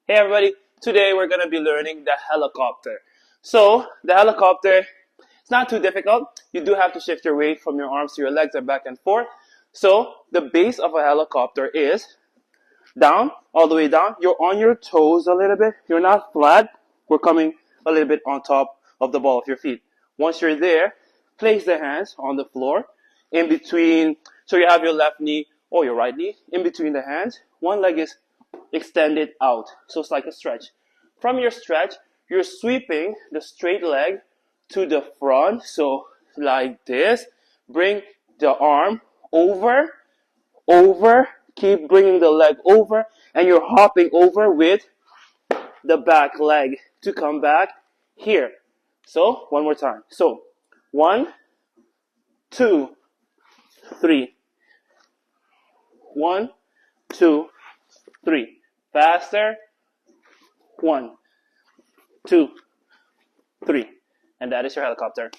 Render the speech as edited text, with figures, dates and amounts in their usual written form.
Hey everybody, today we're going to be learning the helicopter. So, the helicopter, it's not too difficult. You do have to shift your weight from your arms to your legs and back and forth. So, the base of a helicopter is down, all the way down. You're on your toes a little bit. You're not flat. We're coming a little bit on top of the ball of your feet. Once you're there, place the hands on the floor in between. So you have your left knee or your right knee in between the hands. One leg is extended out. So it's like a stretch. From your stretch, you're sweeping the straight leg to the front. So like this. Bring the arm over, keep bringing the leg over, and you're hopping over with the back leg to come back here. So, one more time. So, 1, 2, 3. 1, 2, 3. Faster. 1, 2, 3. And that is your helicopter.